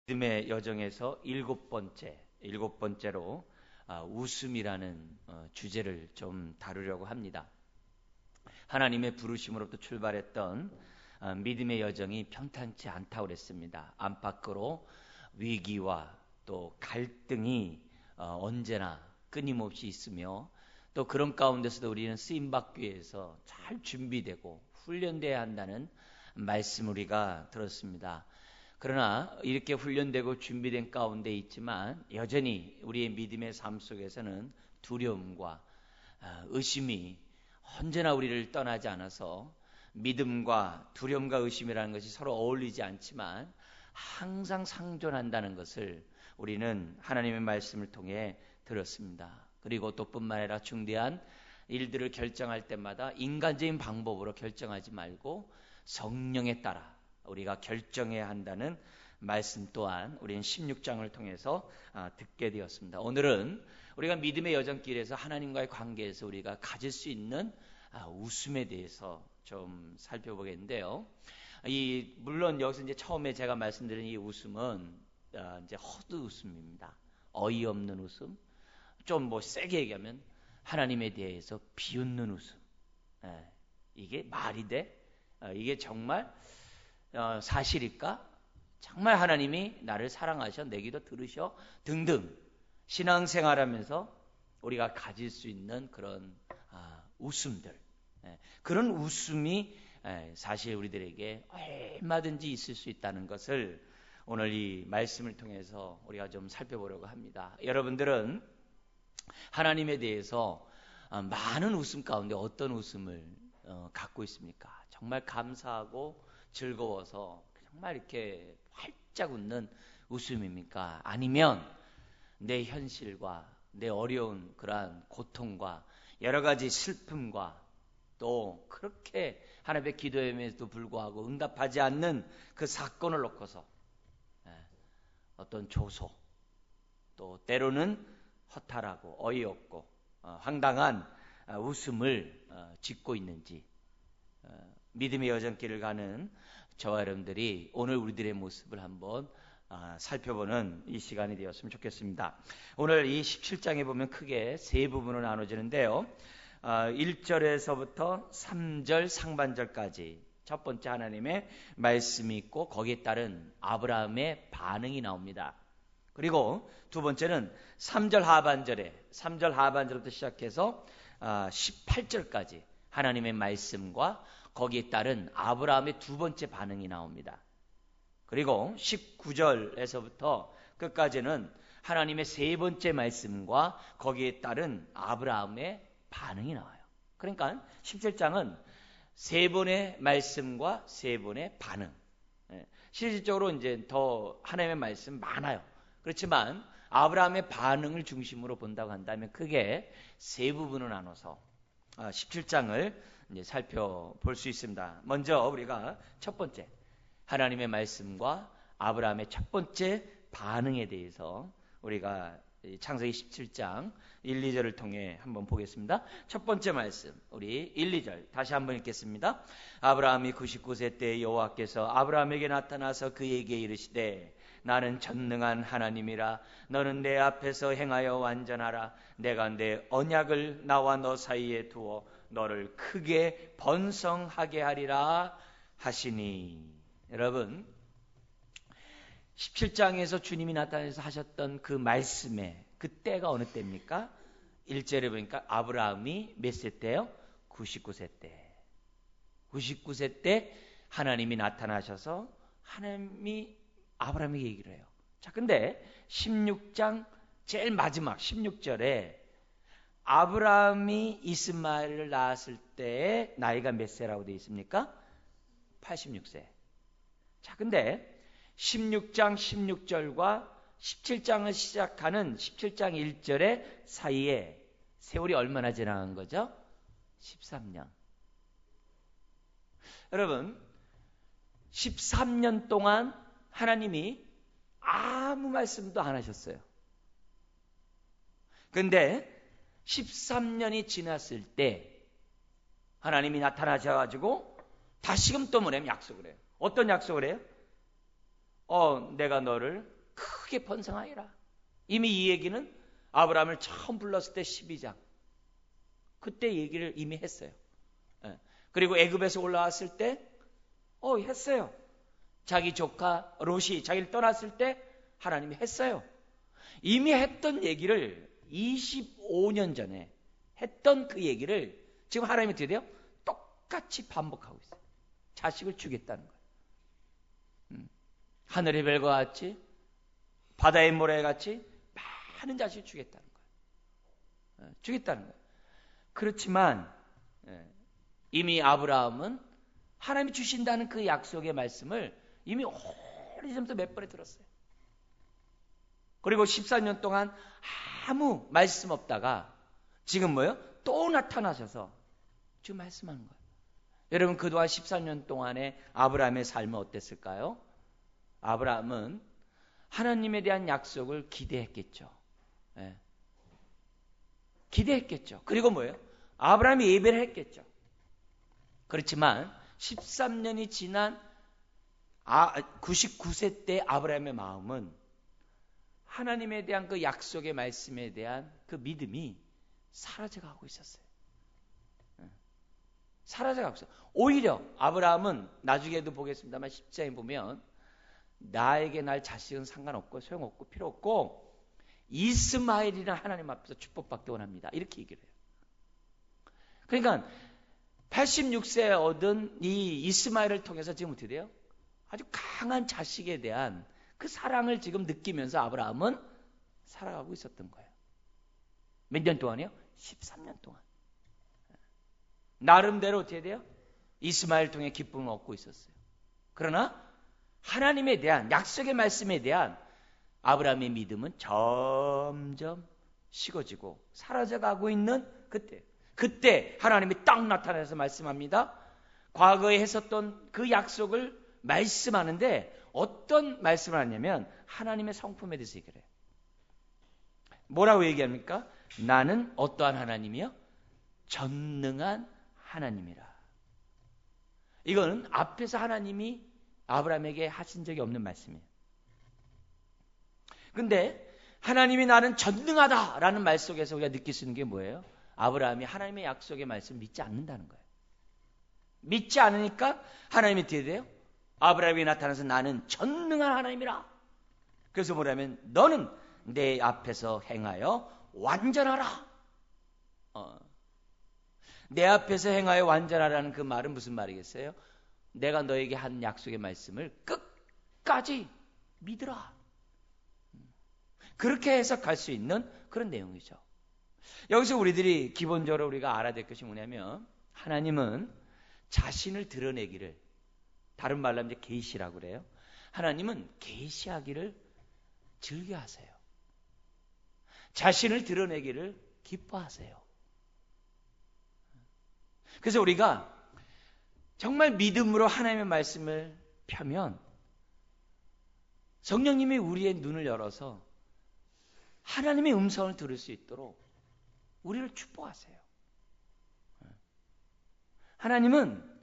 믿음의 여정에서 일곱 번째로 웃음이라는 주제를 좀 다루려고 합니다. 하나님의 부르심으로부터 출발했던 믿음의 여정이 평탄치 않다고 그랬습니다. 안팎으로 위기와 또 갈등이 언제나 끊임없이 있으며, 또 그런 가운데서도 우리는 쓰임받기 위해서 잘 준비되고 훈련돼야 한다는 말씀 우리가 들었습니다. 그러나 이렇게 훈련되고 준비된 가운데 있지만 여전히 우리의 믿음의 삶 속에서는 두려움과 의심이 언제나 우리를 떠나지 않아서, 믿음과 두려움과 의심이라는 것이 서로 어울리지 않지만 항상 상존한다는 것을 우리는 하나님의 말씀을 통해 들었습니다. 그리고 또 뿐만 아니라 중대한 일들을 결정할 때마다 인간적인 방법으로 결정하지 말고 성령에 따라 우리가 결정해야 한다는 말씀 또한 우리는 16장을 통해서 듣게 되었습니다. 오늘은 우리가 믿음의 여정길에서 하나님과의 관계에서 우리가 가질 수 있는 웃음에 대해서 좀 살펴보겠는데요. 물론 여기서 이제 처음에 제가 말씀드린 이 웃음은 이제 헛 웃음입니다. 어이없는 웃음, 좀 뭐 세게 얘기하면 하나님에 대해서 비웃는 웃음. 이게 말이 돼? 이게 정말 사실일까? 정말 하나님이 나를 사랑하셔, 내 기도 들으셔 등등 신앙생활하면서 우리가 가질 수 있는 그런 웃음들, 그런 웃음이 사실 우리들에게 얼마든지 있을 수 있다는 것을 오늘 이 말씀을 통해서 우리가 좀 살펴보려고 합니다. 여러분들은 하나님에 대해서 많은 웃음 가운데 어떤 웃음을 갖고 있습니까? 정말 감사하고 즐거워서 정말 이렇게 활짝 웃는 웃음입니까? 아니면 내 현실과 내 어려운 그러한 고통과 여러 가지 슬픔과 또 그렇게 하나님의 기도임에도 불구하고 응답하지 않는 그 사건을 놓고서 어떤 조소, 또 때로는 허탈하고 어이없고 황당한 웃음을 짓고 있는지, 믿음의 여정길을 가는 저와 여러분들이 오늘 우리들의 모습을 한번 살펴보는 이 시간이 되었으면 좋겠습니다. 오늘 이 17장에 보면 크게 세 부분으로 나눠지는데요. 1절에서부터 3절 상반절까지 첫 번째 하나님의 말씀이 있고 거기에 따른 아브라함의 반응이 나옵니다. 그리고 두 번째는 3절 하반절부터 시작해서 18절까지 하나님의 말씀과 거기에 따른 아브라함의 두 번째 반응이 나옵니다. 그리고 19절에서부터 끝까지는 하나님의 세 번째 말씀과 거기에 따른 아브라함의 반응이 나와요. 그러니까 17장은 세 번의 말씀과 세 번의 반응. 실질적으로 이제 더 하나님의 말씀 많아요. 그렇지만 아브라함의 반응을 중심으로 본다고 한다면 크게 세 부분으로 나눠서 17장을 이제 살펴볼 수 있습니다. 먼저 우리가 첫 번째 하나님의 말씀과 아브라함의 첫 번째 반응에 대해서 우리가 창세기 17장 1, 2절을 통해 한번 보겠습니다. 첫 번째 말씀 우리 1, 2절 다시 한번 읽겠습니다. 아브라함이 99세 때 여호와께서 아브라함에게 나타나서 그에게 이르시되 나는 전능한 하나님이라. 너는 내 앞에서 행하여 완전하라. 내가 내 언약을 나와 너 사이에 두어 너를 크게 번성하게 하리라 하시니. 여러분, 17장에서 주님이 나타나서 하셨던 그 말씀의 그 때가 어느 때입니까? 1절에 보니까 아브라함이 몇 세 때요? 99세 때. 99세 때 하나님이 나타나셔서 하나님이 아브라함에게 얘기를 해요. 자, 근데 16장 제일 마지막 16절에 아브라함이 이스마엘을 낳았을 때의 나이가 몇 세라고 되어 있습니까? 86세. 자, 근데 16장 16절과 17장을 시작하는 17장 1절의 사이에 세월이 얼마나 지나간 거죠? 13년. 여러분, 13년 동안 하나님이 아무 말씀도 안 하셨어요. 근데 13년이 지났을 때 하나님이 나타나셔가지고 다시금 또 뭐냐면 약속을 해요. 어떤 약속을 해요? 내가 너를 크게 번성하여라. 이미 이 얘기는 아브라함을 처음 불렀을 때 12장. 그때 얘기를 이미 했어요. 그리고 애굽에서 올라왔을 때 했어요. 자기 조카 롯이 자기를 떠났을 때 하나님이 했어요. 이미 했던 얘기를 25년 전에 했던 그 얘기를 지금 하나님이 어떻게 돼요? 똑같이 반복하고 있어요. 자식을 주겠다는 거예요. 하늘의 별과 같이 바다의 모래 같이 많은 자식을 주겠다는 거예요. 주겠다는 거예요. 그렇지만 이미 아브라함은 하나님이 주신다는 그 약속의 말씀을 이미 오래전부터 몇 번에 들었어요. 그리고 14년 동안 아무 말씀 없다가 지금 뭐예요? 또 나타나셔서 지금 말씀하는 거예요. 여러분 그동안 14년 동안의 아브라함의 삶은 어땠을까요? 아브라함은 하나님에 대한 약속을 기대했겠죠. 기대했겠죠. 그리고 뭐예요? 아브라함이 예배를 했겠죠. 그렇지만 13년이 지난 99세 때 아브라함의 마음은 하나님에 대한 그 약속의 말씀에 대한 그 믿음이 사라져가고 있었어요. 사라져가고 있어요. 오히려 아브라함은 나중에도 보겠습니다만 10장에 보면 나에게 날 자식은 상관없고 소용없고 필요 없고 이스마엘이라는 하나님 앞에서 축복받기 원합니다. 이렇게 얘기를 해요. 그러니까 86세에 얻은 이 이스마엘을 통해서 지금 어떻게 돼요? 아주 강한 자식에 대한 그 사랑을 지금 느끼면서 아브라함은 살아가고 있었던 거예요. 몇 년 동안이요? 13년 동안. 나름대로 어떻게 돼요? 이스마엘 통해 기쁨을 얻고 있었어요. 그러나 하나님에 대한 약속의 말씀에 대한 아브라함의 믿음은 점점 식어지고 사라져가고 있는 그때 하나님이 딱 나타나서 말씀합니다. 과거에 했었던 그 약속을 말씀하는데 어떤 말씀을 하냐면 하나님의 성품에 대해서 얘기를 해요. 뭐라고 얘기합니까? 나는 어떠한 하나님이요? 전능한 하나님이라. 이거는 앞에서 하나님이 아브라함에게 하신 적이 없는 말씀이에요. 근데 하나님이 나는 전능하다라는 말 속에서 우리가 느낄 수 있는 게 뭐예요? 아브라함이 하나님의 약속의 말씀을 믿지 않는다는 거예요. 믿지 않으니까 하나님이 어떻게 돼요? 아브라함이 나타나서 나는 전능한 하나님이라. 그래서 뭐냐면 너는 내 앞에서 행하여 완전하라. 내 앞에서 행하여 완전하라는 그 말은 무슨 말이겠어요? 내가 너에게 한 약속의 말씀을 끝까지 믿으라. 그렇게 해석할 수 있는 그런 내용이죠. 여기서 우리들이 기본적으로 우리가 알아야 될 것이 뭐냐면 하나님은 자신을 드러내기를, 다른 말로 하면 계시라고 그래요. 하나님은 계시하기를 즐겨하세요. 자신을 드러내기를 기뻐하세요. 그래서 우리가 정말 믿음으로 하나님의 말씀을 펴면 성령님이 우리의 눈을 열어서 하나님의 음성을 들을 수 있도록 우리를 축복하세요. 하나님은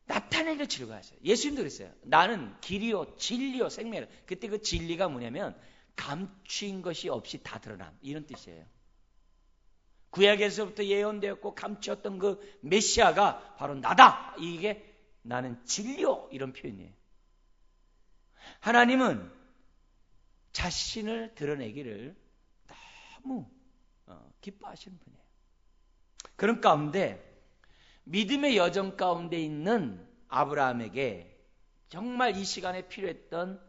나타내기를 즐거워하세요. 예수님도 그랬어요. 나는 길이요 진리요 생명이요. 그때 그 진리가 뭐냐면 감추인 것이 없이 다 드러남, 이런 뜻이에요. 구약에서부터 예언되었고 감추었던 그 메시아가 바로 나다. 이게 나는 진리요, 이런 표현이에요. 하나님은 자신을 드러내기를 너무 기뻐하시는 분이에요. 그런 가운데 믿음의 여정 가운데 있는 아브라함에게 정말 이 시간에 필요했던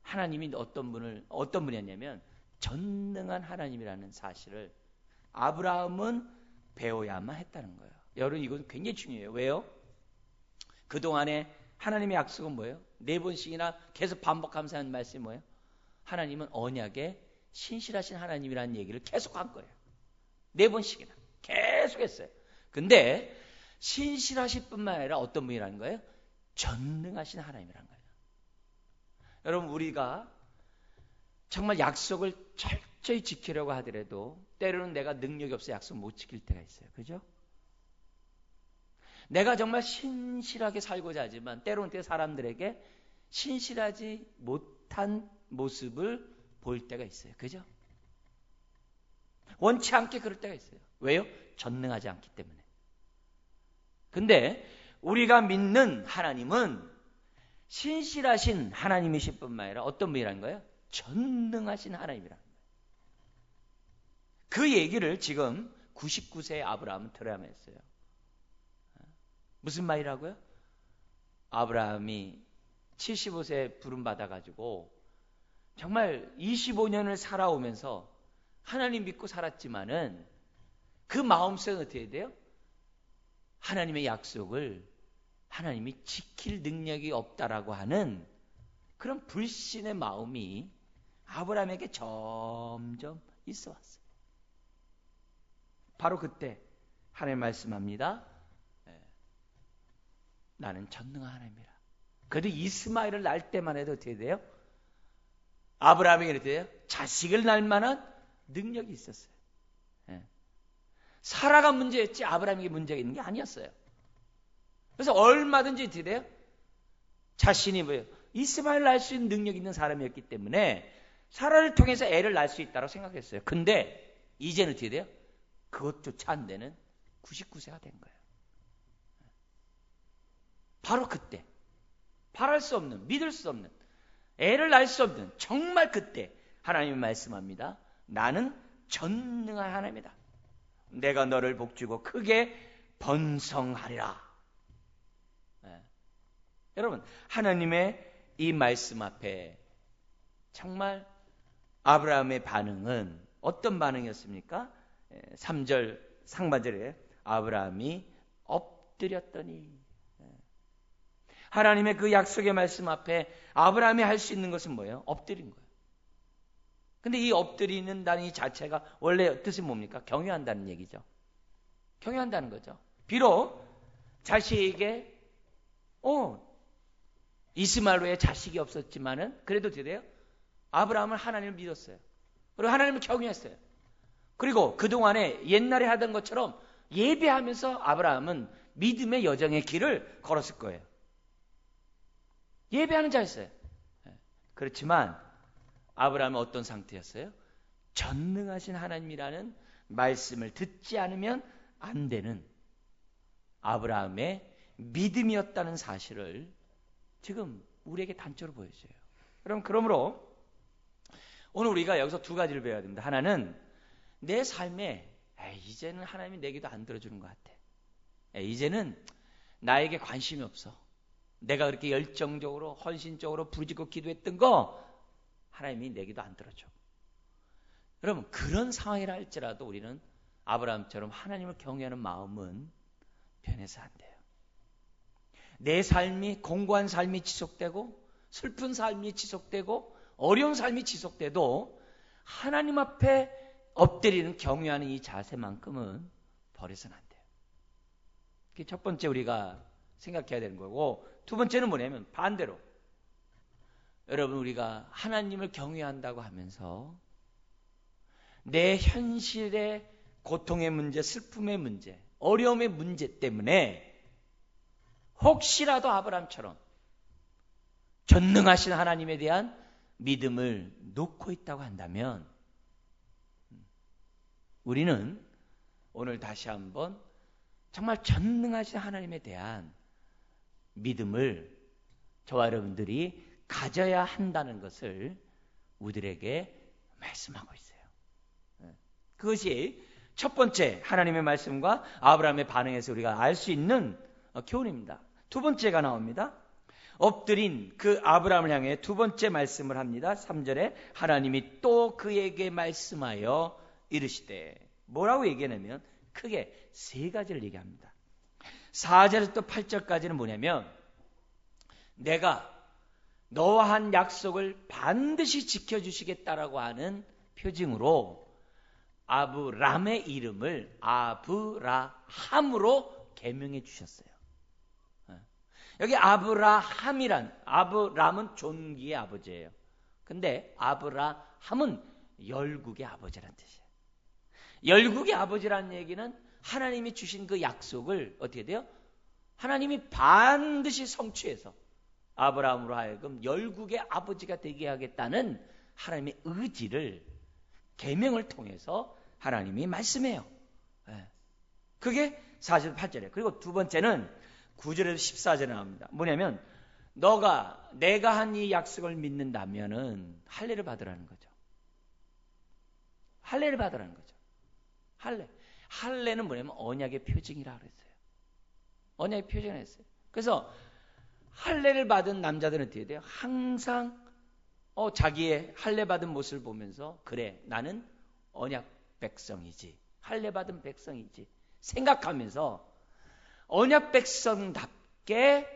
하나님이 어떤 분이었냐면 전능한 하나님이라는 사실을 아브라함은 배워야만 했다는 거예요. 여러분, 이건 굉장히 중요해요. 왜요? 그동안에 하나님의 약속은 뭐예요? 4번씩이나 계속 반복하면서 하는 말씀이 뭐예요? 하나님은 언약에 신실하신 하나님이라는 얘기를 계속 한 거예요. 4번씩이나 계속 했어요. 근데 신실하실 뿐만 아니라 어떤 분이라는 거예요? 전능하신 하나님이라는 거예요. 여러분, 우리가 정말 약속을 철저히 지키려고 하더라도 때로는 내가 능력이 없어 약속 못 지킬 때가 있어요. 그죠? 내가 정말 신실하게 살고자 하지만 때로는 사람들에게 신실하지 못한 모습을 볼 때가 있어요. 그죠? 원치 않게 그럴 때가 있어요. 왜요? 전능하지 않기 때문에. 근데 우리가 믿는 하나님은 신실하신 하나님이실 뿐만 아니라 어떤 분이라는 거예요? 전능하신 하나님이라는 거예요. 그 얘기를 지금 99세의 아브라함은 들어야만 했어요. 무슨 말이라고요? 아브라함이 75세에 부름받아가지고 정말 25년을 살아오면서 하나님 믿고 살았지만은 그 마음속에 어떻게 돼요? 하나님의 약속을 하나님이 지킬 능력이 없다라고 하는 그런 불신의 마음이 아브라함에게 점점 있어 왔어요. 바로 그때 하나님 말씀합니다. 나는 전능한 하나님이라. 그래도 이스마엘을 낳을 때만 해도 어떻게 돼요? 아브라함에게 어떻게 돼요? 자식을 낳을 만한 능력이 있었어요. 사라가 문제였지 아브라함에게 문제가 있는 게 아니었어요. 그래서 얼마든지 어떻게 돼요? 자신이 뭐예요? 이스마엘을 낳을 수 있는 능력이 있는 사람이었기 때문에 사라를 통해서 애를 낳을 수 있다고 생각했어요. 근데 이제는 어떻게 돼요? 그것조차 안 되는 99세가 된 거예요. 바로 그때 바랄 수 없는, 믿을 수 없는, 애를 낳을 수 없는 정말 그때 하나님이 말씀합니다. 나는 전능한 하나님이다. 내가 너를 복주고 크게 번성하리라. 여러분, 하나님의 이 말씀 앞에 정말 아브라함의 반응은 어떤 반응이었습니까? 3절 상반절에 아브라함이 엎드렸더니, 하나님의 그 약속의 말씀 앞에 아브라함이 할 수 있는 것은 뭐예요? 엎드린 거예요. 근데 이 엎드리는다는 이 자체가 원래 뜻이 뭡니까? 경외한다는 얘기죠. 경외한다는 거죠. 비록 자식에게 이스마엘의 자식이 없었지만은 그래도 어떻게 요 아브라함은 하나님을 믿었어요. 그리고 하나님을 경외했어요. 그리고 그동안에 옛날에 하던 것처럼 예배하면서 아브라함은 믿음의 여정의 길을 걸었을 거예요. 예배하는 자였어요. 그렇지만 아브라함은 어떤 상태였어요? 전능하신 하나님이라는 말씀을 듣지 않으면 안 되는 아브라함의 믿음이었다는 사실을 지금 우리에게 단적으로 보여줘요. 그러므로 오늘 우리가 여기서 두 가지를 배워야 됩니다. 하나는 내 삶에 이제는 하나님이 내 기도 안 들어주는 것 같아. 이제는 나에게 관심이 없어. 내가 그렇게 열정적으로 헌신적으로 부르짖고 기도했던 거 하나님이 내 기도 안 들어줘. 여러분, 그런 상황이라 할지라도 우리는 아브라함처럼 하나님을 경외하는 마음은 변해서 안 돼요. 내 삶이 공고한 삶이 지속되고 슬픈 삶이 지속되고 어려운 삶이 지속돼도 하나님 앞에 엎드리는 경외하는 이 자세만큼은 버려서는 안 돼요. 그게 첫 번째 우리가 생각해야 되는 거고, 두 번째는 뭐냐면 반대로 여러분, 우리가 하나님을 경외한다고 하면서 내 현실의 고통의 문제, 슬픔의 문제, 어려움의 문제 때문에 혹시라도 아브라함처럼 전능하신 하나님에 대한 믿음을 놓고 있다고 한다면 우리는 오늘 다시 한번 정말 전능하신 하나님에 대한 믿음을 저와 여러분들이 가져야 한다는 것을 우리들에게 말씀하고 있어요. 그것이 첫 번째 하나님의 말씀과 아브라함의 반응에서 우리가 알 수 있는 교훈입니다. 두 번째가 나옵니다. 엎드린 그 아브라함을 향해 두 번째 말씀을 합니다. 3절에 하나님이 또 그에게 말씀하여 이르시되, 뭐라고 얘기하냐면 크게 세 가지를 얘기합니다. 4절에서 또 8절까지는 뭐냐면 내가 너와 한 약속을 반드시 지켜주시겠다라고 하는 표징으로 아브람의 이름을 아브라함으로 개명해 주셨어요. 여기 아브람은 존귀의 아버지예요. 근데 아브라함은 열국의 아버지라는 뜻이에요. 열국의 아버지라는 얘기는 하나님이 주신 그 약속을 어떻게 돼요? 하나님이 반드시 성취해서 아브라함으로 하여금 열국의 아버지가 되게 하겠다는 하나님의 의지를 계명을 통해서 하나님이 말씀해요. 그게 48절이에요. 그리고 두 번째는 9절에서 14절에 나옵니다. 뭐냐면 내가 한 이 약속을 믿는다면은 할례를 받으라는 거죠. 할례를 받으라는 거죠. 할례는 뭐냐면 언약의 표징이라 그랬어요. 언약의 표징을 했어요. 그래서 할례를 받은 남자들은 어떻게 돼요? 항상 자기의 할례 받은 모습을 보면서 그래 나는 언약 백성이지, 할례 받은 백성이지 생각하면서 언약 백성답게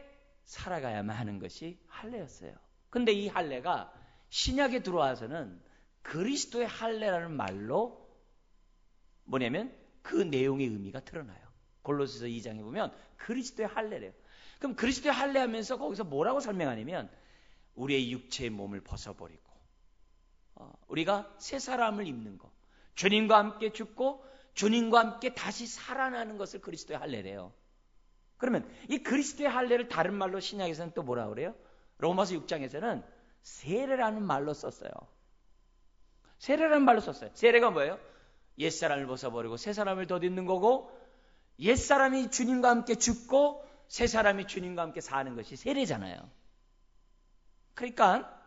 살아가야만 하는 것이 할례였어요. 근데 이 할례가 신약에 들어와서는 그리스도의 할례라는 말로 뭐냐면 그 내용의 의미가 드러나요. 골로새서 2장에 보면 그리스도의 할례래요. 그럼 그리스도의 할례하면서 거기서 뭐라고 설명하냐면 우리의 육체의 몸을 벗어버리고 우리가 새 사람을 입는 것, 주님과 함께 죽고 주님과 함께 다시 살아나는 것을 그리스도의 할례래요. 그러면 이 그리스도의 할례를 다른 말로 신약에서는 또 뭐라 그래요? 로마서 6장에서는 세례라는 말로 썼어요. 세례라는 말로 썼어요. 세례가 뭐예요? 옛사람을 벗어버리고 새 사람을 덧입는 거고, 옛사람이 주님과 함께 죽고 새 사람이 주님과 함께 사는 것이 세례잖아요. 그러니까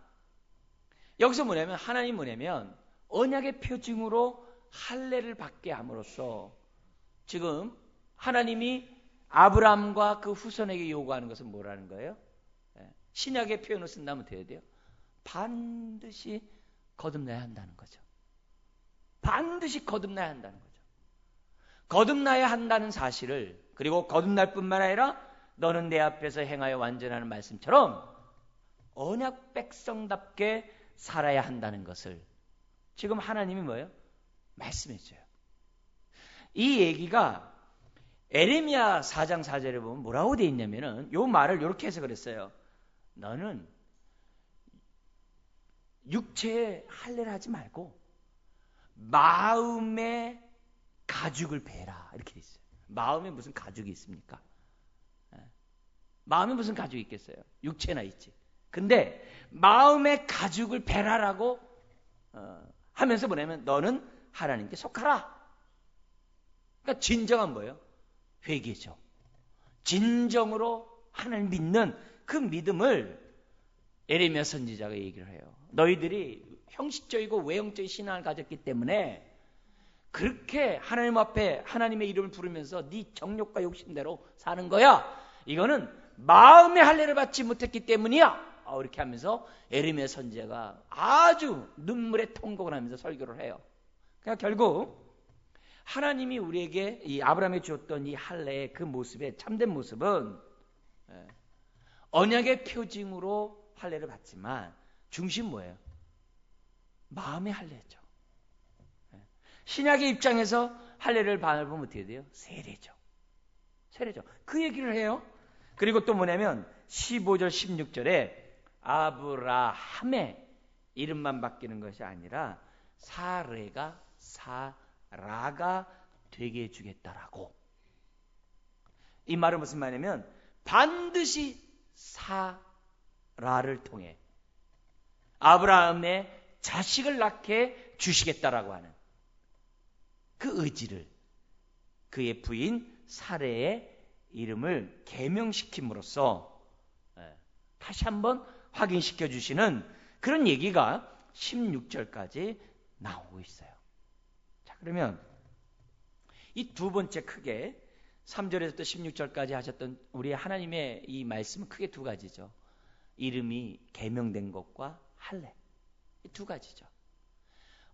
여기서 뭐냐면 하나님 뭐냐면 언약의 표징으로 할례를 받게 함으로써 지금 하나님이 아브라함과 그 후손에게 요구하는 것은 뭐라는 거예요? 신약의 표현을 쓴다면 어떻게 해야 돼요? 반드시 거듭나야 한다는 거죠. 반드시 거듭나야 한다는 거죠. 거듭나야 한다는 사실을, 그리고 거듭날 뿐만 아니라 너는 내 앞에서 행하여 완전하는 말씀처럼 언약 백성답게 살아야 한다는 것을 지금 하나님이 뭐예요? 말씀해 줘요. 이 얘기가 에레미야 4장 4절에 보면 뭐라고 되어 있냐면은 이 말을 이렇게 해서 그랬어요. 너는 육체에 할례를 하지 말고 마음의 가죽을 베라, 이렇게 돼 있어요. 마음에 무슨 가죽이 있습니까? 마음에 무슨 가죽이 있겠어요? 육체나 있지. 근데 마음의 가죽을 베라라고 하면서 뭐냐면 너는 하나님께 속하라. 그러니까 진정한 뭐예요? 회개죠. 진정으로 하나님 믿는 그 믿음을 에레미야 선지자가 얘기를 해요. 너희들이 형식적이고 외형적인 신앙을 가졌기 때문에 그렇게 하나님 앞에 하나님의 이름을 부르면서 네 정욕과 욕심대로 사는 거야. 이거는 마음의 할례를 받지 못했기 때문이야. 이렇게 하면서 에레미야 선지자가 아주 눈물의 통곡을 하면서 설교를 해요. 그러니까 결국 하나님이 우리에게 이 아브라함에 주었던 이 할례의 그 모습의 참된 모습은 언약의 표징으로 할례를 받지만 중심 뭐예요? 마음의 할례죠. 신약의 입장에서 할례를 받으면 어떻게 돼요? 세례죠. 세례죠. 그 얘기를 해요. 그리고 또 뭐냐면 15절 16절에 아브라함의 이름만 바뀌는 것이 아니라 사례가 사라가 되게 해주겠다라고. 이 말은 무슨 말이냐면 반드시 사라를 통해 아브라함의 자식을 낳게 주시겠다라고 하는 그 의지를 그의 부인 사례의 이름을 계명시킴으로써 다시 한번 확인시켜 주시는 그런 얘기가 16절까지 나오고 있어요. 자, 그러면 이 두 번째 크게 3절에서 또 16절까지 하셨던 우리 하나님의 이 말씀은 크게 두 가지죠. 이름이 계명된 것과 할례. 이 두 가지죠.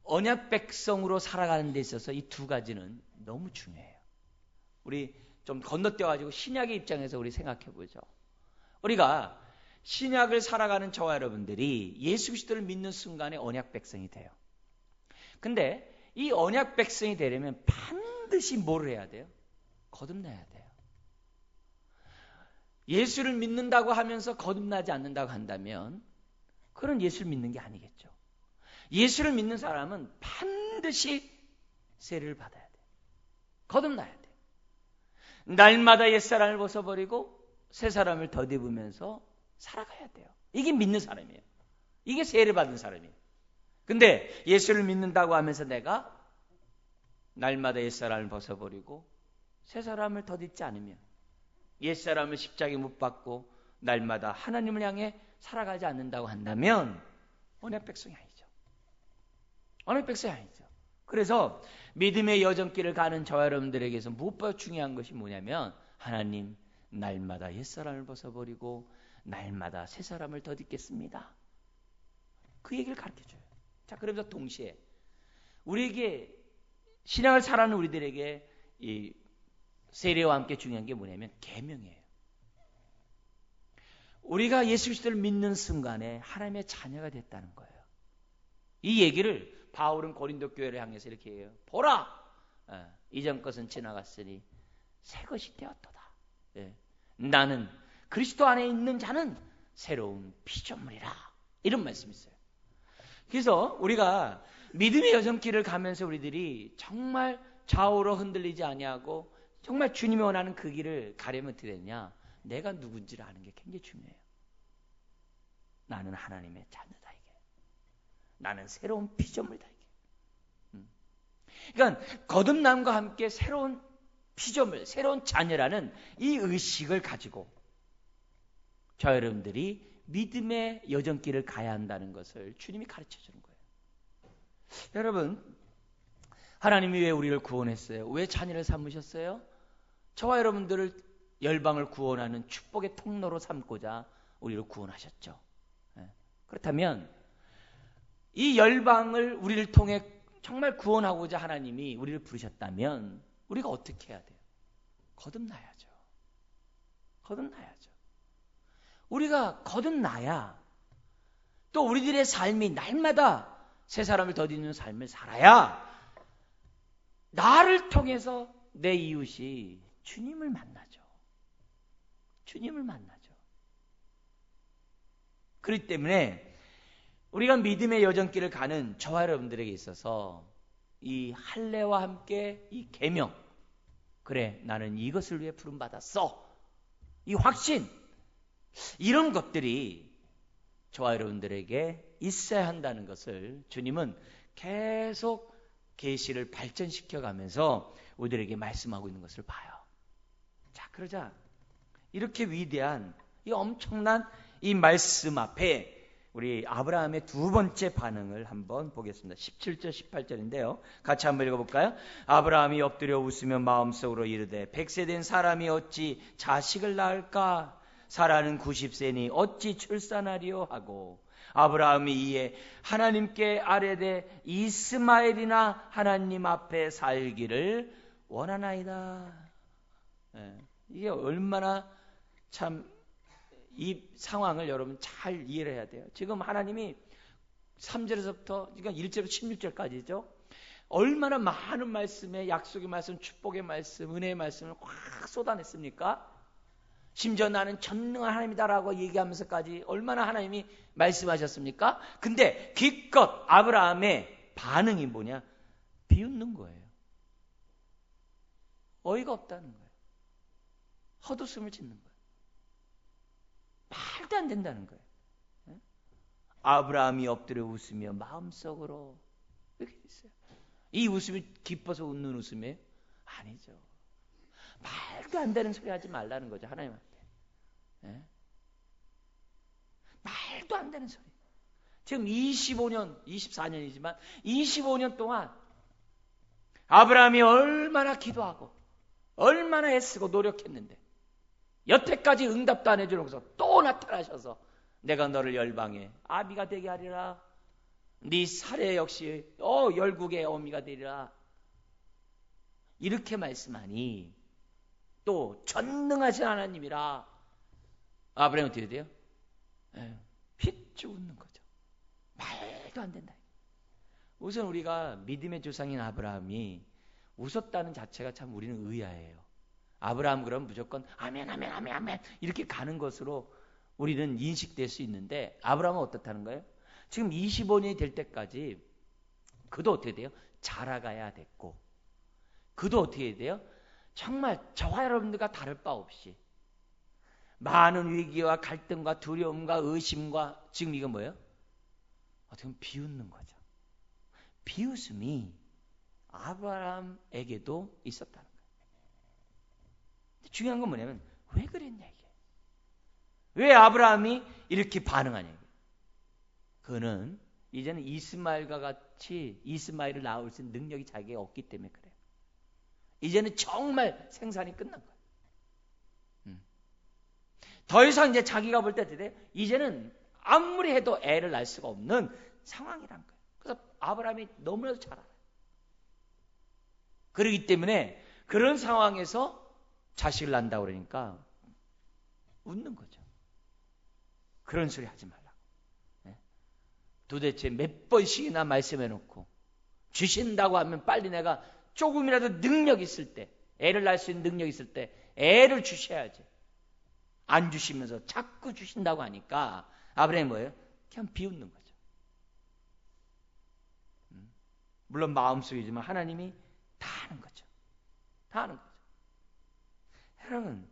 언약 백성으로 살아가는 데 있어서 이 두 가지는 너무 중요해요. 우리 좀 건너뛰어가지고 신약의 입장에서 우리 생각해 보죠. 우리가 신약을 살아가는 저와 여러분들이 예수 그리스도를 믿는 순간에 언약 백성이 돼요. 근데 이 언약 백성이 되려면 반드시 뭘 해야 돼요? 거듭나야 돼요. 예수를 믿는다고 하면서 거듭나지 않는다고 한다면 그건 예수를 믿는 게 아니겠죠. 예수를 믿는 사람은 반드시 세례를 받아야 돼요. 거듭나야 돼요. 날마다 옛사람을 벗어버리고 새 사람을 덧입으면서 살아가야 돼요. 이게 믿는 사람이에요. 이게 세례 받은 사람이에요. 근데 예수를 믿는다고 하면서 내가 날마다 옛사람을 벗어버리고 새 사람을 덧입지 않으면, 옛사람을 십자가에 못 박고 날마다 하나님을 향해 살아가지 않는다고 한다면 언약 백성이 아니죠. 언약 백성이 아니죠. 그래서 믿음의 여정길을 가는 저와 여러분들에게서 무엇보다 중요한 것이 뭐냐면, 하나님, 날마다 옛사람을 벗어버리고 날마다 새 사람을 덧입겠습니다. 그 얘기를 가르쳐줘요. 자, 그러면서 동시에 우리에게 신앙을 살아가는 우리들에게 이 세례와 함께 중요한 게 뭐냐면 계명이에요. 우리가 예수 그리스도를 믿는 순간에 하나님의 자녀가 됐다는 거예요. 이 얘기를 바울은 고린도 교회를 향해서 이렇게 해요. 보라! 이전 것은 지나갔으니 새 것이 되었도다. 나는 그리스도 안에 있는 자는 새로운 피조물이라. 이런 말씀이 있어요. 그래서 우리가 믿음의 여정길을 가면서 우리들이 정말 좌우로 흔들리지 아니하고 정말 주님이 원하는 그 길을 가려면 어떻게 되냐? 내가 누군지를 아는 게 굉장히 중요해요. 나는 하나님의 자녀다, 이게. 나는 새로운 피조물이다, 이게. 그러니까 거듭남과 함께 새로운 피조물, 새로운 자녀라는 이 의식을 가지고 저 여러분들이 믿음의 여정길을 가야 한다는 것을 주님이 가르쳐 주는 거예요. 여러분, 하나님이 왜 우리를 구원했어요? 왜 자녀를 삼으셨어요? 저와 여러분들을 열방을 구원하는 축복의 통로로 삼고자 우리를 구원하셨죠. 그렇다면 이 열방을 우리를 통해 정말 구원하고자 하나님이 우리를 부르셨다면 우리가 어떻게 해야 돼요? 거듭나야죠. 거듭나야죠. 우리가 거듭나야 또 우리들의 삶이 날마다 새 사람을 덧입는 삶을 살아야 나를 통해서 내 이웃이 주님을 만나죠. 주님을 만나죠. 그렇기 때문에 우리가 믿음의 여정길을 가는 저와 여러분들에게 있어서 이 할례와 함께 이 계명, 그래 나는 이것을 위해 부름받았어, 이 확신, 이런 것들이 저와 여러분들에게 있어야 한다는 것을 주님은 계속 계시를 발전시켜가면서 우리들에게 말씀하고 있는 것을 봐요. 자, 그러자 이렇게 위대한 이 엄청난 이 말씀 앞에 우리 아브라함의 두 번째 반응을 한번 보겠습니다. 17절 18절인데요. 같이 한번 읽어볼까요? 아브라함이 엎드려 웃으며 마음속으로 이르되 100세 된 사람이 어찌 자식을 낳을까? 사라는 90세니 어찌 출산하리요? 하고 아브라함이 이에 하나님께 아뢰되 이스마엘이나 하나님 앞에 살기를 원하나이다. 이게 얼마나 참 이 상황을 여러분 잘 이해를 해야 돼요. 지금 하나님이 3절에서부터 그러니까 1절부터 16절까지죠. 얼마나 많은 말씀에 약속의 말씀, 축복의 말씀, 은혜의 말씀을 확 쏟아냈습니까? 심지어 나는 전능한 하나님이다라고 얘기하면서까지 얼마나 하나님이 말씀하셨습니까? 근데 기껏 아브라함의 반응이 뭐냐? 비웃는 거예요. 어이가 없다는 거예요. 헛웃음을 짓는 거예요. 말도 안 된다는 거예요. 아브라함이 엎드려 웃으며 마음속으로 이렇게 있어요. 이 웃음이 기뻐서 웃는 웃음이에요? 아니죠. 말도 안 되는 소리 하지 말라는 거죠, 하나님한테. 말도 안 되는 소리. 지금 25년, 24년이지만 25년 동안 아브라함이 얼마나 기도하고 얼마나 애쓰고 노력했는데 여태까지 응답도 안 해주면서 또 나타나셔서 내가 너를 열방에 아비가 되게 하리라. 네 사례 역시 열국의 어미가 되리라. 이렇게 말씀하니 또 전능하신 하나님이라. 아브라함이 어떻게 돼요? 핏쭉 웃는 거죠. 말도 안 된다. 우선 우리가 믿음의 조상인 아브라함이 웃었다는 자체가 참 우리는 의아해요. 아브라함 그러면 무조건 아멘 아멘 아멘 아멘 이렇게 가는 것으로 우리는 인식될 수 있는데 아브라함은 어떻다는 거예요? 지금 25년이 될 때까지 그도 어떻게 돼요? 자라가야 됐고 그도 어떻게 돼요? 정말 저와 여러분들과 다를 바 없이 많은 위기와 갈등과 두려움과 의심과 지금 이건 뭐예요? 어떻게 보면 비웃는 거죠. 비웃음이 아브라함에게도 있었다는 거예요. 중요한 건 뭐냐면 왜 그랬냐 이게. 왜 아브라함이 이렇게 반응하냐 이게. 그는 이제는 이스마엘과 같이 이스마엘을 낳을 수 있는 능력이 자기에게 없기 때문에 그래요. 이제는 정말 생산이 끝난 거예요. 더 이상 이제 자기가 볼 때 이제는 아무리 해도 애를 낳을 수가 없는 상황이란 거예요. 그래서 아브라함이 너무나도 잘 알아요. 그렇기 때문에 그런 상황에서 자식을 낳는다고 그러니까 웃는 거죠. 그런 소리 하지 말라고. 도대체 몇 번씩이나 말씀해놓고 주신다고 하면 빨리 내가 조금이라도 능력 있을 때, 애를 낳을 수 있는 능력 있을 때 애를 주셔야지. 안 주시면서 자꾸 주신다고 하니까 아브라함이 뭐예요? 그냥 비웃는 거죠. 물론 마음속이지만 하나님이 다 아는 거죠. 다 아는 거죠. 여러분,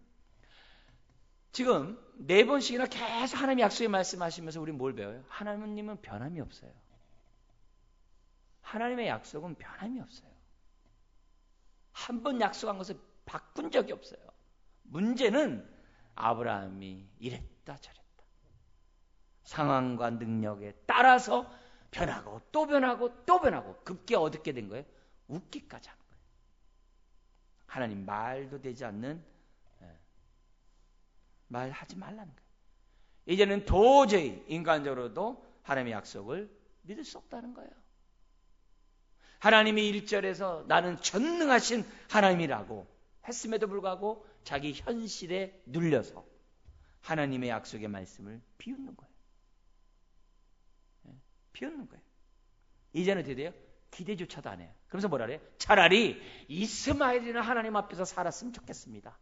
지금 4번씩이나 계속 하나님의 약속의 말씀하시면서 우리 뭘 배워요? 하나님은 변함이 없어요. 하나님의 약속은 변함이 없어요. 한 번 약속한 것을 바꾼 적이 없어요. 문제는 아브라함이 이랬다 저랬다. 상황과 능력에 따라서 변하고 또 변하고 또 변하고 급기 어둡게 된 거예요. 웃기까지 하는 거예요. 하나님 말도 되지 않는 말하지 말라는 거예요. 이제는 도저히 인간적으로도 하나님의 약속을 믿을 수 없다는 거예요. 하나님이 1절에서 나는 전능하신 하나님이라고 했음에도 불구하고 자기 현실에 눌려서 하나님의 약속의 말씀을 비웃는 거예요. 비웃는 거예요. 이제는 어떻게 돼요? 기대조차도 안 해요. 그러면서 뭐라 그래요? 차라리 이스마엘이나 하나님 앞에서 살았으면 좋겠습니다.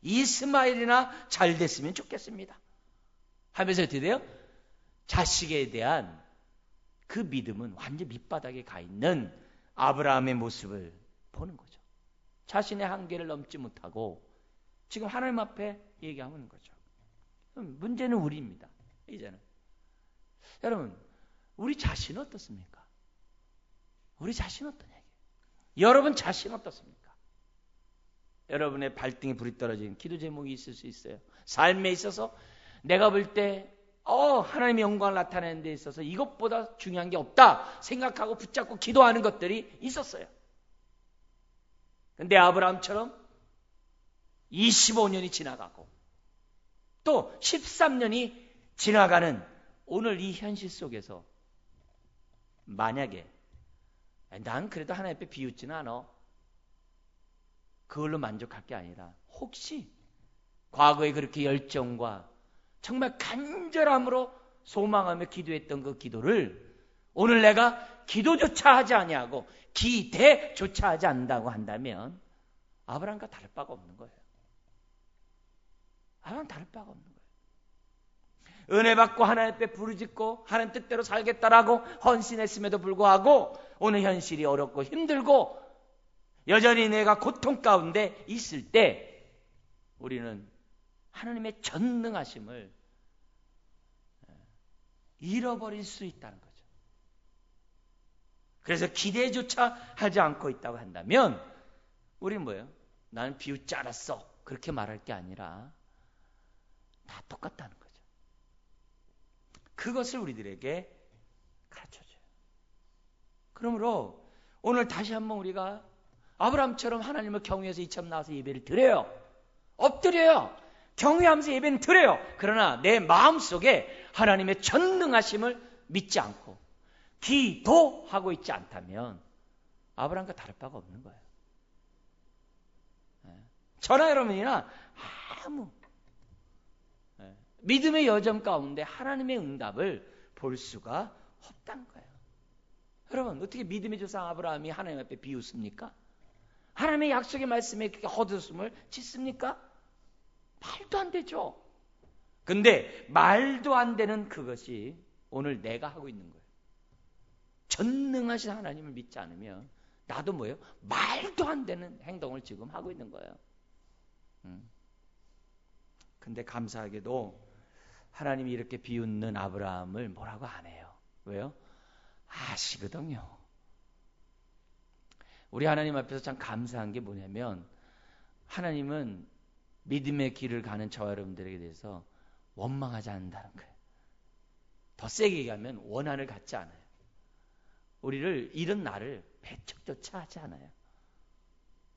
이스마엘이나 잘 됐으면 좋겠습니다. 하면서 어떻게 돼요? 자식에 대한 그 믿음은 완전 밑바닥에 가 있는 아브라함의 모습을 보는 거죠. 자신의 한계를 넘지 못하고 지금 하나님 앞에 얘기하는 거죠. 문제는 우리입니다. 이제는. 여러분, 우리 자신 어떻습니까? 우리 자신 어떠냐? 여러분 자신 어떻습니까? 여러분의 발등에 불이 떨어진 기도 제목이 있을 수 있어요. 삶에 있어서 내가 볼 때 하나님의 영광을 나타내는 데 있어서 이것보다 중요한 게 없다 생각하고 붙잡고 기도하는 것들이 있었어요. 근데 아브라함처럼 25년이 지나가고 또 13년이 지나가는 오늘 이 현실 속에서 만약에 난 그래도 하나님 앞에 비웃지는 않아. 그걸로 만족할 게 아니라 혹시 과거에 그렇게 열정과 정말 간절함으로 소망하며 기도했던 그 기도를 오늘 내가 기도조차 하지 아니하고 기대조차 하지 않는다고 한다면 아브라함과 다를 바가 없는 거예요. 아브라함 다를 바가 없는 거예요. 은혜 받고 하나님 앞에 부르짖고 하나님 뜻대로 살겠다라고 헌신했음에도 불구하고 오늘 현실이 어렵고 힘들고 여전히 내가 고통 가운데 있을 때 우리는 하나님의 전능하심을 잃어버릴 수 있다는 거죠. 그래서 기대조차 하지 않고 있다고 한다면 우리는 뭐예요? 나는 비웃지 않았어. 그렇게 말할 게 아니라 다 똑같다는 거죠. 그것을 우리들에게 가르쳐줘요. 그러므로 오늘 다시 한번 우리가 아브라함처럼 하나님을 경외해서 이처럼 나와서 예배를 드려요. 엎드려요. 경외하면서 예배는 드려요. 그러나 내 마음속에 하나님의 전능하심을 믿지 않고 기도하고 있지 않다면 아브라함과 다를 바가 없는 거예요. 저나 여러분이나 아무 믿음의 여정 가운데 하나님의 응답을 볼 수가 없다는 거예요. 여러분, 어떻게 믿음의 조상 아브라함이 하나님 앞에 비웃습니까? 하나님의 약속의 말씀에 그렇게 헛웃음을 짓습니까? 말도 안 되죠. 근데 말도 안 되는 그것이 오늘 내가 하고 있는 거예요. 전능하신 하나님을 믿지 않으면 나도 뭐예요? 말도 안 되는 행동을 지금 하고 있는 거예요. 근데 감사하게도 하나님이 이렇게 비웃는 아브라함을 뭐라고 안 해요. 왜요? 아시거든요. 우리 하나님 앞에서 참 감사한 게 뭐냐면 하나님은 믿음의 길을 가는 저와 여러분들에게 대해서 원망하지 않는다는 거예요. 더 세게 얘기하면 원한을 갖지 않아요. 우리를 이런 나를 배척조차 하지 않아요.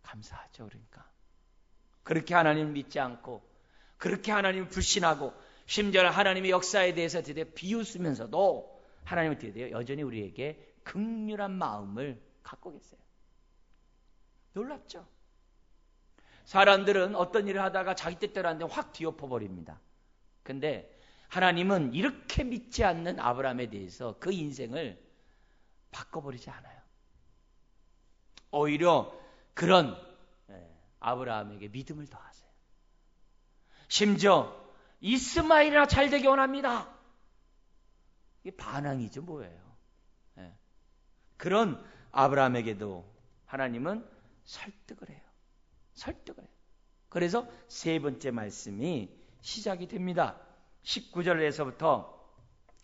감사하죠. 그러니까 그렇게 하나님을 믿지 않고 그렇게 하나님을 불신하고 심지어 하나님의 역사에 대해서 드디어 비웃으면서도 하나님은 드디어 여전히 우리에게 긍휼한 마음을 갖고 계세요. 놀랍죠? 사람들은 어떤 일을 하다가 자기 뜻대로 하는데 확 뒤엎어버립니다. 근데 하나님은 이렇게 믿지 않는 아브라함에 대해서 그 인생을 바꿔버리지 않아요. 오히려 그런 아브라함에게 믿음을 더하세요. 심지어 이스마엘이나 잘되기 원합니다. 이게 반항이죠, 뭐예요? 그런 아브라함에게도 하나님은 설득을 해요. 설득을 해요. 그래서 세 번째 말씀이 시작이 됩니다. 19절에서부터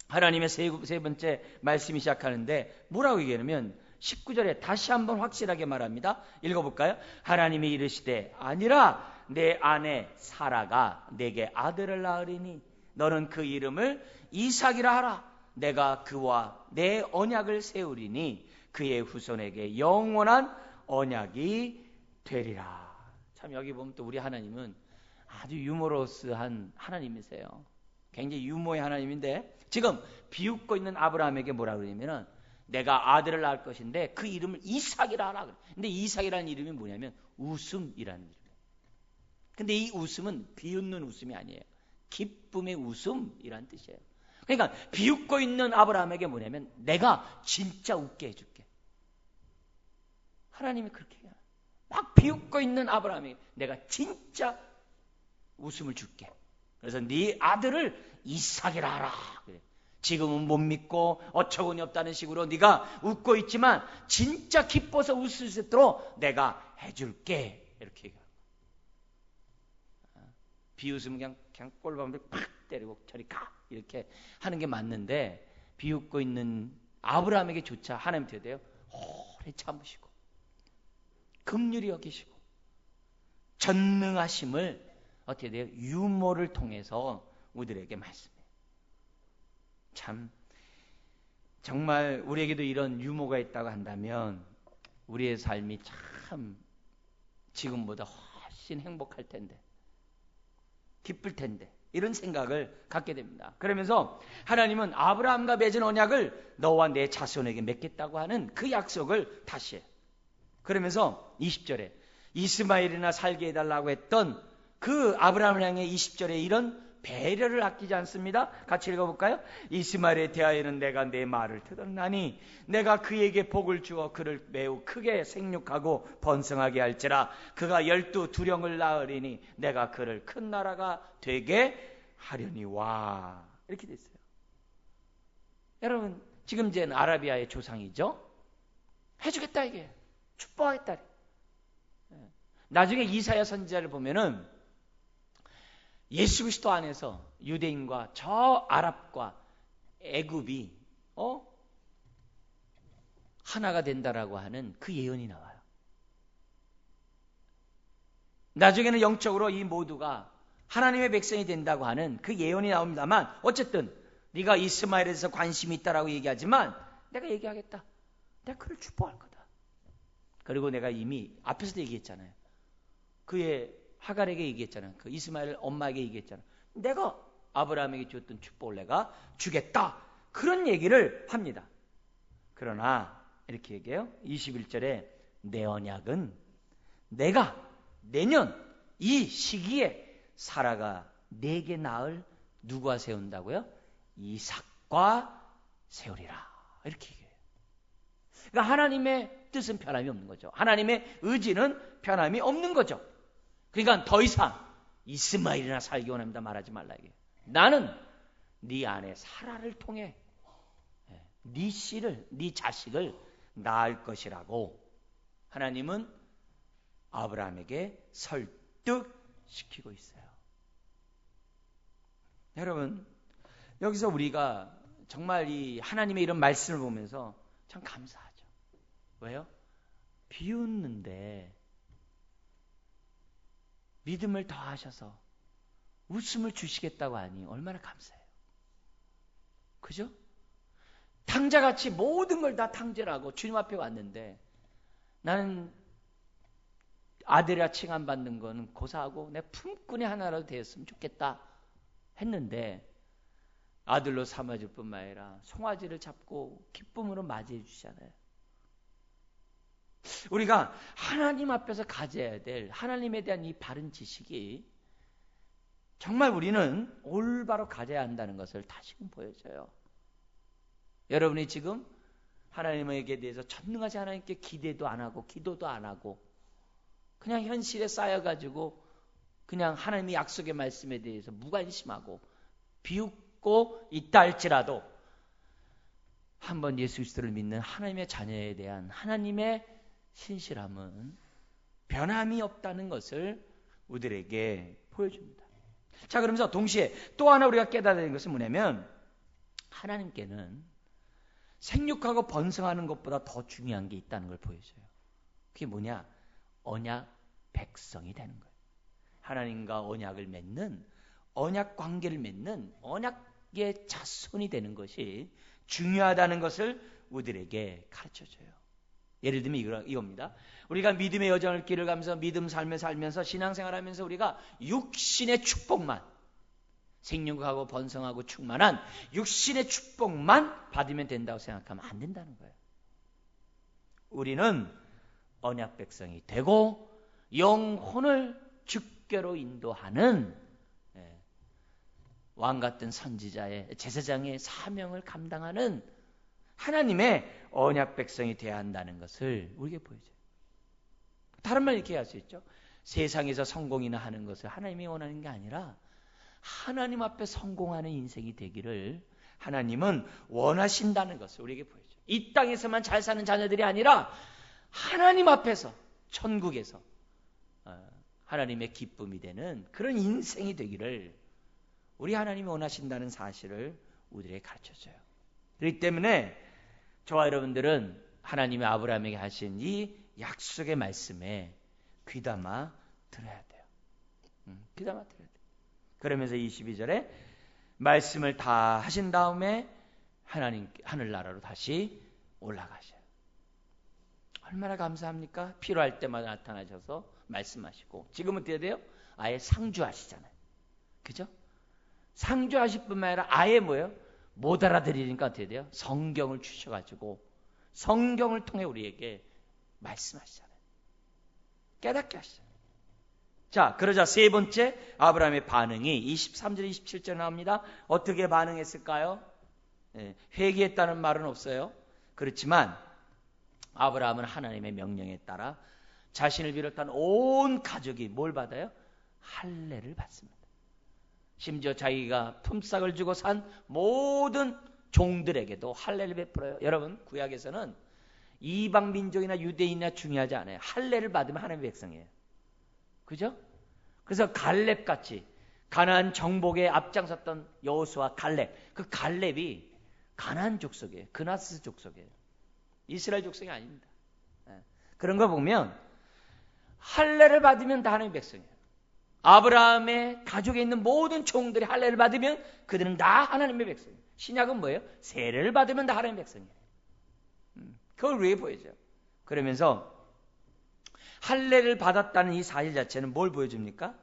하나님의 세 번째 말씀이 시작하는데 뭐라고 얘기하냐면 19절에 다시 한번 확실하게 말합니다. 읽어볼까요? 하나님이 이르시되 아니라 내 아내 사라가 내게 아들을 낳으리니 너는 그 이름을 이삭이라 하라. 내가 그와 내 언약을 세우리니 그의 후손에게 영원한 언약이 되리라. 참 여기 보면 또 우리 하나님은 아주 유머러스한 하나님이세요. 굉장히 유머의 하나님인데 지금 비웃고 있는 아브라함에게 뭐라 그러냐면은 내가 아들을 낳을 것인데 그 이름을 이삭이라 하라. 근데 이삭이라는 이름이 뭐냐면 웃음이라는 이름이에요. 근데 이 웃음은 비웃는 웃음이 아니에요. 기쁨의 웃음이라는 뜻이에요. 그러니까 비웃고 있는 아브라함에게 뭐냐면 내가 진짜 웃게 해줄게. 하나님이 그렇게 해요. 막 비웃고 있는 아브라함에게 내가 진짜 웃음을 줄게. 그래서 네 아들을 이삭이라 하라. 그래. 지금은 못 믿고 어처구니 없다는 식으로 네가 웃고 있지만 진짜 기뻐서 웃을 수 있도록 내가 해줄게. 이렇게 얘기하고. 비웃으면 그냥 꼴밤을 팍 때리고 저리 가. 이렇게 하는 게 맞는데 비웃고 있는 아브라함에게 조차 하나님 어떻게 돼요? 오래 참으시고 긍휼히 여기시고 전능하심을 어떻게 돼요? 유머를 통해서 우리들에게 말씀해요. 참 정말 우리에게도 이런 유머가 있다고 한다면 우리의 삶이 참 지금보다 훨씬 행복할 텐데 기쁠 텐데 이런 생각을 갖게 됩니다. 그러면서 하나님은 아브라함과 맺은 언약을 너와 내 자손에게 맺겠다고 하는 그 약속을 다시 해요. 그러면서 20절에 이스마엘이나 살게 해달라고 했던 그 아브라함을 향해 20절에 이런 배려를 아끼지 않습니다. 같이 읽어볼까요? 이스마엘에 대하여는 내가 내 말을 들었나니 내가 그에게 복을 주어 그를 매우 크게 생육하고 번성하게 할지라 그가 12두령을 낳으리니 내가 그를 큰 나라가 되게 하려니와. 이렇게 됐어요. 여러분 지금 이제는 아라비아의 조상이죠. 해주겠다 이게. 축복하겠다. 나중에 이사야 선지자를 보면은 예수 그리스도 안에서 유대인과 저 아랍과 애굽이 하나가 된다라고 하는 그 예언이 나와요. 나중에는 영적으로 이 모두가 하나님의 백성이 된다고 하는 그 예언이 나옵니다만 어쨌든 네가 이스마엘에 대해서 관심이 있다라고 얘기하지만 내가 얘기하겠다. 내가 그를 축복할 거다. 그리고 내가 이미 앞에서도 얘기했잖아요. 그의 하갈에게 얘기했잖아요. 그 이스마엘 엄마에게 얘기했잖아요. 내가 아브라함에게 줬던 축복을 내가 주겠다. 그런 얘기를 합니다. 그러나 이렇게 얘기해요. 21절에 내 언약은 내가 내년 이 시기에 사라가 내게 낳을 누구와 세운다고요? 이삭과 세우리라. 이렇게 얘기해요. 그러니까 하나님의 뜻은 변함이 없는 거죠. 하나님의 의지는 변함이 없는 거죠. 그러니까 더 이상 이스마엘이나 살기 원합니다 말하지 말라 이게. 나는 네 아내 사라를 통해 네 씨를, 네 자식을 낳을 것이라고 하나님은 아브라함에게 설득시키고 있어요. 여러분, 여기서 우리가 정말 이 하나님의 이런 말씀을 보면서 참 감사하죠. 왜요? 비웃는데 믿음을 더하셔서 웃음을 주시겠다고 하니 얼마나 감사해요. 그죠? 탕자같이 모든 걸 다 탕제하고 주님 앞에 왔는데 나는 아들이라 칭함받는 거는 고사하고 내 품꾼의 하나라도 되었으면 좋겠다 했는데 아들로 삼아줄 뿐만 아니라 송아지를 잡고 기쁨으로 맞이해 주시잖아요. 우리가 하나님 앞에서 가져야 될 하나님에 대한 이 바른 지식이 정말 우리는 올바로 가져야 한다는 것을 다시금 보여줘요. 여러분이 지금 하나님에게 대해서 전능하신 하나님께 기대도 안 하고 기도도 안 하고 그냥 현실에 쌓여가지고 그냥 하나님의 약속의 말씀에 대해서 무관심하고 비웃고 있다 할지라도 한번 예수 그리스도를 믿는 하나님의 자녀에 대한 하나님의 신실함은 변함이 없다는 것을 우리들에게 보여줍니다. 자, 그러면서 동시에 또 하나 우리가 깨달아야 되는 것은 뭐냐면 하나님께는 생육하고 번성하는 것보다 더 중요한 게 있다는 걸 보여줘요. 그게 뭐냐? 언약 백성이 되는 거예요. 하나님과 언약을 맺는, 언약 관계를 맺는 언약의 자손이 되는 것이 중요하다는 것을 우리들에게 가르쳐줘요. 예를 들면 이겁니다. 우리가 믿음의 여정을 길을 가면서 믿음 삶을 살면서 신앙생활하면서 우리가 육신의 축복만, 생육하고 번성하고 충만한 육신의 축복만 받으면 된다고 생각하면 안 된다는 거예요. 우리는 언약 백성이 되고 영혼을 주께로 인도하는 왕 같은 선지자의 제사장의 사명을 감당하는 하나님의 언약 백성이 되어야 한다는 것을 우리에게 보여줘요. 다른 말 이렇게 할 수 있죠. 세상에서 성공이나 하는 것을 하나님이 원하는 게 아니라 하나님 앞에 성공하는 인생이 되기를 하나님은 원하신다는 것을 우리에게 보여줘요. 이 땅에서만 잘 사는 자녀들이 아니라 하나님 앞에서 천국에서 하나님의 기쁨이 되는 그런 인생이 되기를 우리 하나님이 원하신다는 사실을 우리에게 가르쳐줘요. 그렇기 때문에 저와 여러분들은 하나님의 아브라함에게 하신 이 약속의 말씀에 귀담아 들어야 돼요. 귀담아 들어야 돼요. 그러면서 22절에 말씀을 다 하신 다음에 하나님 하늘나라로 다시 올라가셔요. 얼마나 감사합니까? 필요할 때마다 나타나셔서 말씀하시고 지금은 어떻게 돼요? 아예 상주하시잖아요. 그죠? 상주하실 뿐만 아니라 아예 뭐예요? 못 알아들으니까 어떻게 돼요? 성경을 주셔가지고 성경을 통해 우리에게 말씀하시잖아요. 깨닫게 하시잖아요. 자, 그러자 세 번째 아브라함의 반응이 23절 27절 나옵니다. 어떻게 반응했을까요? 회개했다는 말은 없어요. 그렇지만 아브라함은 하나님의 명령에 따라 자신을 비롯한 온 가족이 뭘 받아요? 할례를 받습니다. 심지어 자기가 품삯을 주고 산 모든 종들에게도 할례를 베풀어요. 여러분, 구약에서는 이방 민족이나 유대인이나 중요하지 않아요. 할례를 받으면 하나님의 백성이에요. 그죠? 그래서 갈렙같이 가나안 정복에 앞장섰던 여호수아 갈렙, 그 갈렙이 가나안 족속이에요. 그나스 족속이에요. 이스라엘 족속이 아닙니다. 그런 거 보면 할례를 받으면 다 하나님의 백성이에요. 아브라함의 가족에 있는 모든 종들이 할례를 받으면 그들은 다 하나님의 백성이에요. 신약은 뭐예요? 세례를 받으면 다 하나님의 백성이에요. 그걸 왜 보여줘요? 그러면서 할례를 받았다는 이 사실 자체는 뭘 보여줍니까?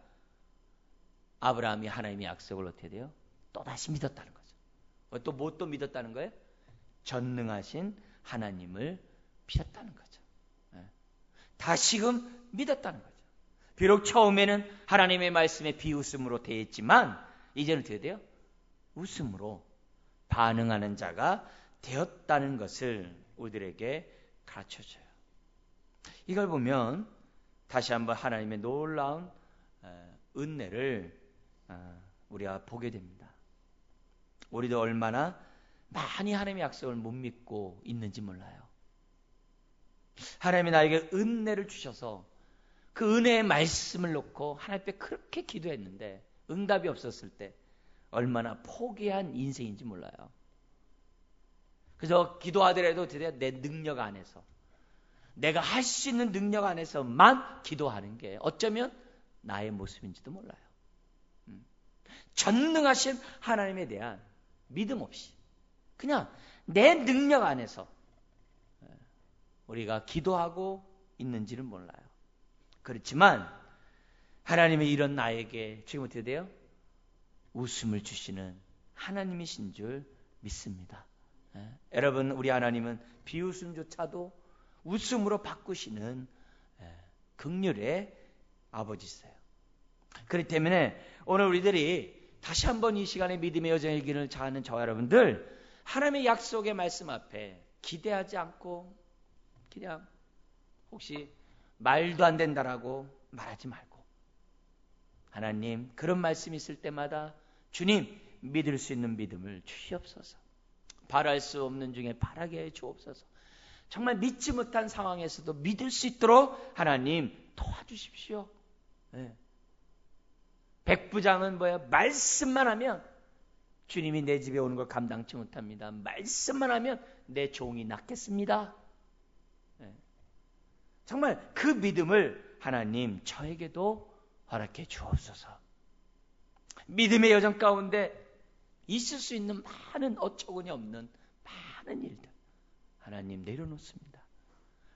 아브라함이 하나님의 약속을 어떻게 돼요? 또다시 믿었다는 거죠. 또 뭐 또 믿었다는 거예요? 전능하신 하나님을 믿었다는 거죠. 다시금 믿었다는 거죠. 비록 처음에는 하나님의 말씀에 비웃음으로 대했지만 이제는 어떻게 돼요? 웃음으로 반응하는 자가 되었다는 것을 우리들에게 가르쳐줘요. 이걸 보면 다시 한번 하나님의 놀라운 은혜를 우리가 보게 됩니다. 우리도 얼마나 많이 하나님의 약속을 못 믿고 있는지 몰라요. 하나님이 나에게 은혜를 주셔서 그 은혜의 말씀을 놓고 하나님 앞에 그렇게 기도했는데 응답이 없었을 때 얼마나 포기한 인생인지 몰라요. 그래서 기도하더라도 드디어 내 능력 안에서, 내가 할 수 있는 능력 안에서만 기도하는 게 어쩌면 나의 모습인지도 몰라요. 전능하신 하나님에 대한 믿음 없이 그냥 내 능력 안에서 우리가 기도하고 있는지는 몰라요. 그렇지만 하나님의 이런 나에게 지금 어떻게 돼요? 웃음을 주시는 하나님이신 줄 믿습니다. 여러분, 우리 하나님은 비웃음조차도 웃음으로 바꾸시는 긍휼의 아버지세요. 그렇기 때문에 오늘 우리들이 다시 한번 이 시간에 믿음의 여정의 길을 자하는 저와 여러분들, 하나님의 약속의 말씀 앞에 기대하지 않고 그냥 혹시 말도 안 된다라고 말하지 말고, 하나님 그런 말씀이 있을 때마다 주님 믿을 수 있는 믿음을 주시옵소서. 바랄 수 없는 중에 바라게 해 주옵소서. 정말 믿지 못한 상황에서도 믿을 수 있도록 하나님 도와주십시오. 백부장은 뭐예요? 말씀만 하면 주님이 내 집에 오는 걸 감당치 못합니다. 말씀만 하면 내 종이 낫겠습니다. 정말 그 믿음을 하나님 저에게도 허락해 주옵소서. 믿음의 여정 가운데 있을 수 있는 많은 어처구니 없는 많은 일들 하나님 내려놓습니다.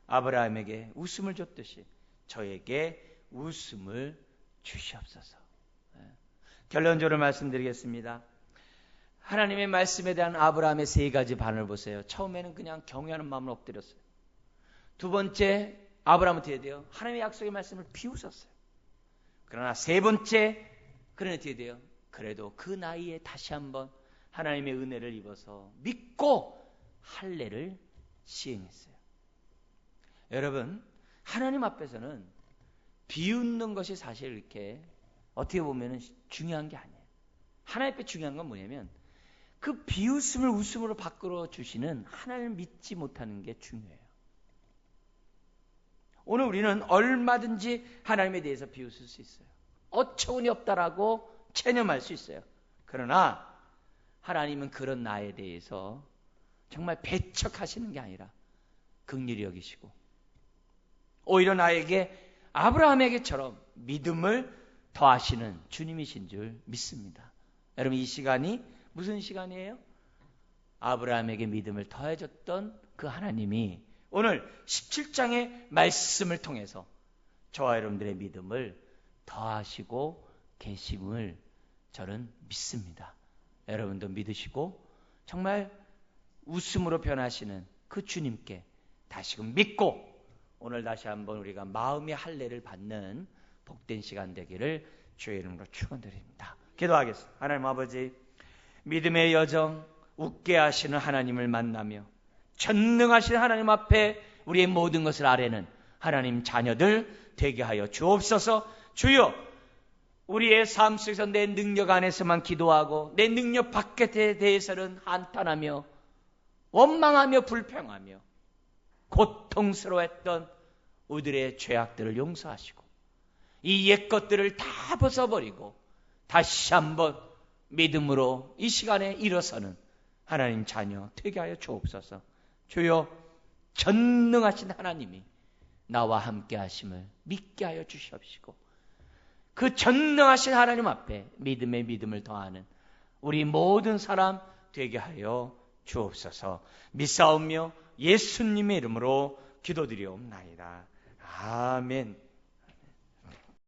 아브라함에게 웃음을 줬듯이 저에게 웃음을 주시옵소서. 결론적으로 말씀드리겠습니다. 하나님의 말씀에 대한 아브라함의 세 가지 반응을 보세요. 처음에는 그냥 경외하는 마음을 엎드렸어요. 두 번째, 아브라함은 어떻게 돼요? 하나님의 약속의 말씀을 비웃었어요. 그러나 세 번째, 그는 어떻게 돼요? 그래도 그 나이에 다시 한번 하나님의 은혜를 입어서 믿고 할례를 시행했어요. 여러분, 하나님 앞에서는 비웃는 것이 사실 이렇게 어떻게 보면 중요한 게 아니에요. 하나님 앞에 중요한 건 뭐냐면 그 비웃음을 웃음으로 바꾸어 주시는 하나님을 믿지 못하는 게 중요해요. 오늘 우리는 얼마든지 하나님에 대해서 비웃을 수 있어요. 어처구니 없다라고 체념할 수 있어요. 그러나 하나님은 그런 나에 대해서 정말 배척하시는 게 아니라 긍휼히 여기시고 오히려 나에게 아브라함에게처럼 믿음을 더하시는 주님이신 줄 믿습니다. 여러분, 이 시간이 무슨 시간이에요? 아브라함에게 믿음을 더해줬던 그 하나님이 오늘 17장의 말씀을 통해서 저와 여러분들의 믿음을 더하시고 계심을 저는 믿습니다. 여러분도 믿으시고 정말 웃음으로 변하시는 그 주님께 다시금 믿고 오늘 다시 한번 우리가 마음의 할례를 받는 복된 시간 되기를 주의 이름으로 축원드립니다. 기도하겠습니다. 하나님 아버지, 믿음의 여정 웃게 하시는 하나님을 만나며 전능하신 하나님 앞에 우리의 모든 것을 아뢰는 하나님 자녀들 되게 하여 주옵소서. 주여, 우리의 삶 속에서 내 능력 안에서만 기도하고 내 능력 밖에 대해서는 한탄하며 원망하며 불평하며 고통스러워했던 우리들의 죄악들을 용서하시고 이 옛것들을 다 벗어버리고 다시 한번 믿음으로 이 시간에 일어서는 하나님 자녀 되게 하여 주옵소서. 주여, 전능하신 하나님이 나와 함께 하심을 믿게 하여 주시옵시고 그 전능하신 하나님 앞에 믿음의 믿음을 더하는 우리 모든 사람 되게 하여 주옵소서. 믿사오며 예수님의 이름으로 기도드리옵나이다. 아멘.